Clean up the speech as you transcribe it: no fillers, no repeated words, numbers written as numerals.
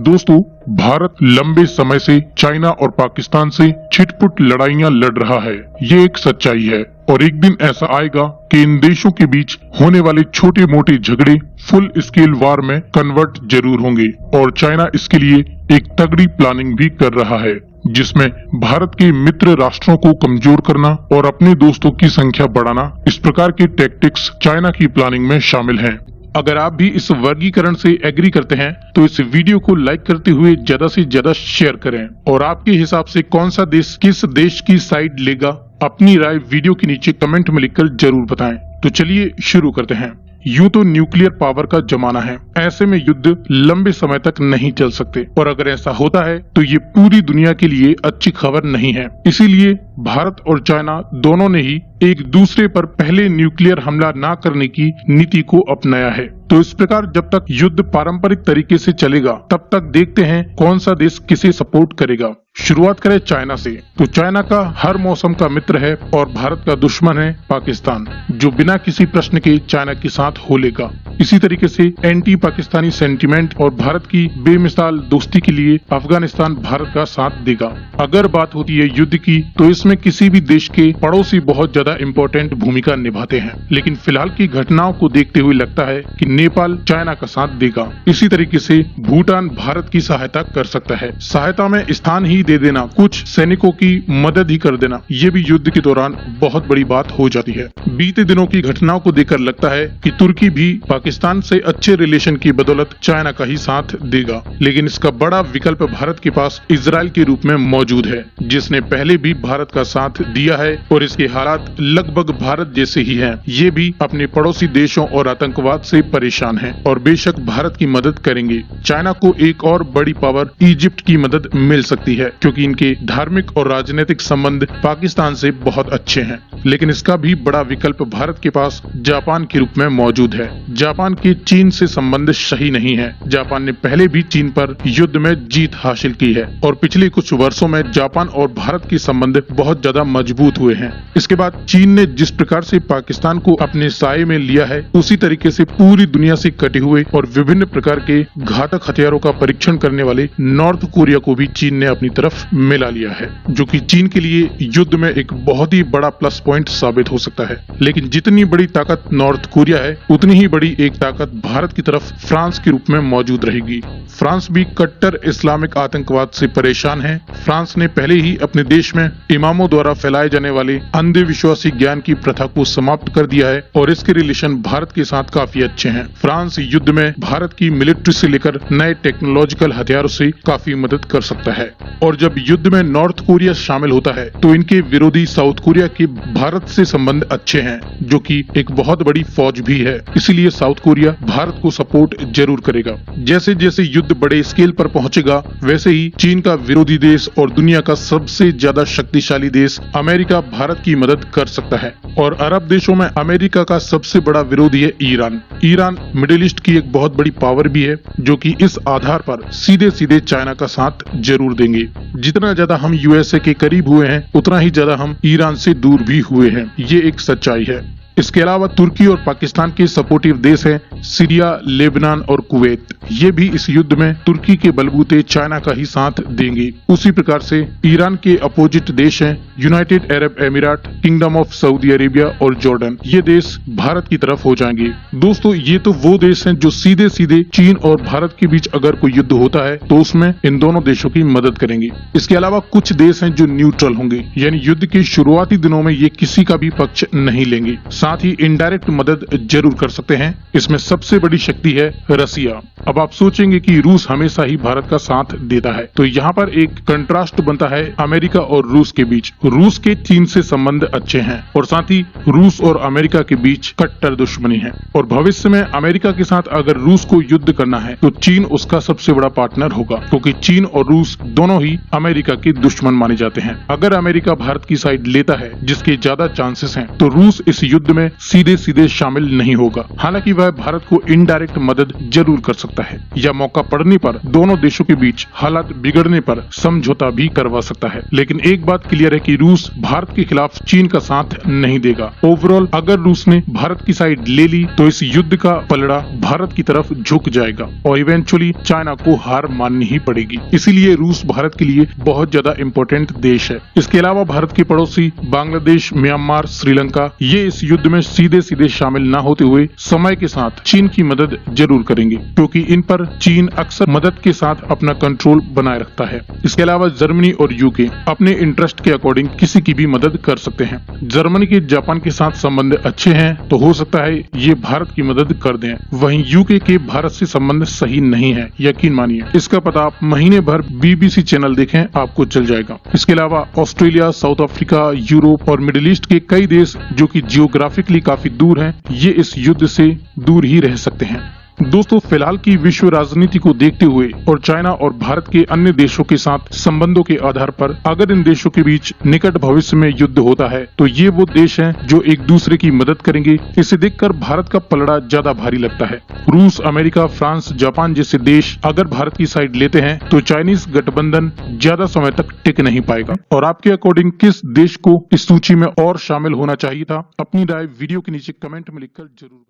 दोस्तों, भारत लंबे समय से चाइना और पाकिस्तान से छिटपुट लड़ाइयां लड़ रहा है। ये एक सच्चाई है और एक दिन ऐसा आएगा कि इन देशों के बीच होने वाले छोटे मोटे झगड़े फुल स्केल वार में कन्वर्ट जरूर होंगे और चाइना इसके लिए एक तगड़ी प्लानिंग भी कर रहा है, जिसमें भारत के मित्र राष्ट्रों को कमजोर करना और अपने दोस्तों की संख्या बढ़ाना, इस प्रकार के टैक्टिक्स चाइना की प्लानिंग में शामिल हैं। अगर आप भी इस वर्गीकरण से एग्री करते हैं तो इस वीडियो को लाइक करते हुए ज्यादा से ज्यादा शेयर करें। और आपके हिसाब से कौन सा देश किस देश की साइड लेगा, अपनी राय वीडियो के नीचे कमेंट में लिखकर जरूर बताएं। तो चलिए शुरू करते हैं। यूं तो न्यूक्लियर पावर का जमाना है, ऐसे में युद्ध लंबे समय तक नहीं चल सकते और अगर ऐसा होता है तो ये पूरी दुनिया के लिए अच्छी खबर नहीं है। इसीलिए भारत और चाइना दोनों ने ही एक दूसरे पर पहले न्यूक्लियर हमला न करने की नीति को अपनाया है। तो इस प्रकार जब तक युद्ध पारंपरिक तरीके से चलेगा तब तक देखते हैं कौन सा देश किसे सपोर्ट करेगा। शुरुआत करें चाइना से, तो चाइना का हर मौसम का मित्र है और भारत का दुश्मन है पाकिस्तान, जो बिना किसी प्रश्न के चाइना के साथ हो लेगा। इसी तरीके से एंटी पाकिस्तानी सेंटीमेंट और भारत की बेमिसाल दोस्ती के लिए अफगानिस्तान भारत का साथ देगा। अगर बात होती है युद्ध की, तो इसमें किसी भी देश के पड़ोसी बहुत ज्यादा इम्पोर्टेंट भूमिका निभाते हैं, लेकिन फिलहाल की घटनाओं को देखते हुए लगता है कि नेपाल चाइना का साथ देगा। इसी तरीके से भूटान भारत की सहायता कर सकता है। सहायता में स्थान ही दे देना, कुछ सैनिकों की मदद ही कर देना, ये भी युद्ध के दौरान बहुत बड़ी बात हो जाती है। बीते दिनों की घटनाओं को देखकर लगता है कि तुर्की भी पाकिस्तान से अच्छे रिलेशन की बदौलत चाइना का ही साथ देगा, लेकिन इसका बड़ा विकल्प भारत के पास इजराइल के रूप में मौजूद है, जिसने पहले भी भारत का साथ दिया है और इसके हालात लगभग भारत जैसे ही हैं। ये भी अपने पड़ोसी देशों और आतंकवाद से परेशान हैं और बेशक भारत की मदद करेंगे। चाइना को एक और बड़ी पावर इजिप्ट की मदद मिल सकती है, क्योंकि इनके धार्मिक और राजनीतिक संबंध पाकिस्तान से बहुत अच्छे हैं। लेकिन इसका भी बड़ा विकल्प भारत के पास जापान के रूप में मौजूद है। जापान के चीन से संबंध सही नहीं है। जापान ने पहले भी चीन पर युद्ध में जीत हासिल की है और पिछले कुछ वर्षों में जापान और भारत के संबंध बहुत ज्यादा मजबूत हुए हैं। इसके बाद चीन ने जिस प्रकार से पाकिस्तान को अपने साये में लिया है, उसी तरीके से पूरी दुनिया से कटे हुए और विभिन्न प्रकार के घातक हथियारों का परीक्षण करने वाले नॉर्थ कोरिया को भी चीन ने अपनी तरफ मिला लिया है, जो कि चीन के लिए युद्ध में एक बहुत ही बड़ा प्लस पॉइंट साबित हो सकता है। लेकिन जितनी बड़ी ताकत नॉर्थ कोरिया है, उतनी ही बड़ी एक ताकत भारत की तरफ फ्रांस के रूप में मौजूद रहेगी। फ्रांस भी कट्टर इस्लामिक आतंकवाद से परेशान है। फ्रांस ने पहले ही अपने देश में इमामों द्वारा फैलाए जाने वाले अंधे विश्वासी ज्ञान की प्रथा को समाप्त कर दिया है और इसके रिलेशन भारत के साथ काफी अच्छे हैं। फ्रांस युद्ध में भारत की मिलिट्री से लेकर नए टेक्नोलॉजिकल हथियारों से काफी मदद कर सकता है। और जब युद्ध में नॉर्थ कोरिया शामिल होता है तो इनके विरोधी साउथ कोरिया के भारत से संबंध अच्छे हैं, जो कि एक बहुत बड़ी फौज भी है। इसीलिए साउथ कोरिया भारत को सपोर्ट जरूर करेगा। जैसे जैसे युद्ध बड़े स्केल पर पहुंचेगा, वैसे ही चीन का विरोधी देश और दुनिया का सबसे ज्यादा शक्तिशाली देश अमेरिका भारत की मदद कर सकता है। और अरब देशों में अमेरिका का सबसे बड़ा विरोधी है ईरान। ईरान मिडिल ईस्ट की एक बहुत बड़ी पावर भी है, जो कि इस आधार पर सीधे सीधे चाइना का साथ जरूर देंगे। जितना ज्यादा हम यूएसए के करीब हुए हैं, उतना ही ज्यादा हम ईरान से दूर भी हुए हैं। ये एक सच्चाई है। इसके अलावा तुर्की और पाकिस्तान के सपोर्टिव देश हैं सीरिया, लेबनान और कुवैत। ये भी इस युद्ध में तुर्की के बलबूते चाइना का ही साथ देंगे। उसी प्रकार से ईरान के अपोजिट देश हैं United Arab एमिरात, kingdom of Saudi Arabia और जॉर्डन। ये देश भारत की तरफ हो जाएंगे। दोस्तों, ये तो वो देश हैं जो सीधे सीधे चीन और भारत के बीच अगर कोई युद्ध होता है तो उसमें इन दोनों देशों की मदद करेंगे। इसके अलावा कुछ देश हैं जो न्यूट्रल होंगे, यानी युद्ध के शुरुआती दिनों में ये किसी का भी पक्ष नहीं लेंगे, साथ ही इनडायरेक्ट मदद जरूर कर सकते हैं। इसमें सबसे बड़ी शक्ति है रसिया। अब आप सोचेंगे कि रूस हमेशा ही भारत का साथ देता है, तो यहाँ पर एक कंट्रास्ट बनता है अमेरिका और रूस के बीच। रूस के चीन से संबंध अच्छे हैं और साथ ही रूस और अमेरिका के बीच कट्टर दुश्मनी है और भविष्य में अमेरिका के साथ अगर रूस को युद्ध करना है तो चीन उसका सबसे बड़ा पार्टनर होगा, क्योंकि चीन और रूस दोनों ही अमेरिका के दुश्मन माने जाते हैं। अगर अमेरिका भारत की साइड लेता है, जिसके ज्यादा चांसेस हैं, तो रूस इस युद्ध में सीधे सीधे शामिल नहीं होगा। हालांकि वह भारत को इनडायरेक्ट मदद जरूर कर सकता है। है या मौका पड़ने पर दोनों देशों के बीच हालात बिगड़ने पर समझौता भी करवा सकता है। लेकिन एक बात क्लियर है कि रूस भारत के खिलाफ चीन का साथ नहीं देगा। ओवरऑल अगर रूस ने भारत की साइड ले ली तो इस युद्ध का पलड़ा भारत की तरफ झुक जाएगा और इवेंचुअली चाइना को हार माननी ही पड़ेगी। इसीलिए रूस भारत के लिए बहुत ज्यादा इम्पोर्टेंट देश है। इसके अलावा भारत के पड़ोसी बांग्लादेश, म्यांमार, श्रीलंका ये इस युद्ध में सीधे सीधे शामिल न होते हुए समय के साथ चीन की मदद जरूर करेंगे, क्योंकि इन पर चीन अक्सर मदद के साथ अपना कंट्रोल बनाए रखता है। इसके अलावा जर्मनी और यूके अपने इंटरेस्ट के अकॉर्डिंग किसी की भी मदद कर सकते हैं। जर्मनी के जापान के साथ संबंध अच्छे हैं तो हो सकता है ये भारत की मदद कर दें। वहीं यूके के भारत से संबंध सही नहीं है, यकीन मानिए। इसका पता आप महीने भर BBC चैनल देखें, आपको चल जाएगा। इसके अलावा ऑस्ट्रेलिया, साउथ अफ्रीका, यूरोप और मिडिल ईस्ट के कई देश जो कि जियोग्राफिकली काफी दूर हैं, ये इस युद्ध से दूर ही रह सकते हैं। दोस्तों, फिलहाल की विश्व राजनीति को देखते हुए और चाइना और भारत के अन्य देशों के साथ संबंधों के आधार पर अगर इन देशों के बीच निकट भविष्य में युद्ध होता है तो ये वो देश हैं जो एक दूसरे की मदद करेंगे। इसे देखकर भारत का पलड़ा ज्यादा भारी लगता है। रूस, अमेरिका, फ्रांस, जापान जैसे देश अगर भारत की साइड लेते हैं तो चाइनीज गठबंधन ज्यादा समय तक टिक नहीं पाएगा। और आपके अकॉर्डिंग किस देश को इस सूची में और शामिल होना चाहिए था? अपनी राय वीडियो के नीचे कमेंट में लिखकर जरूर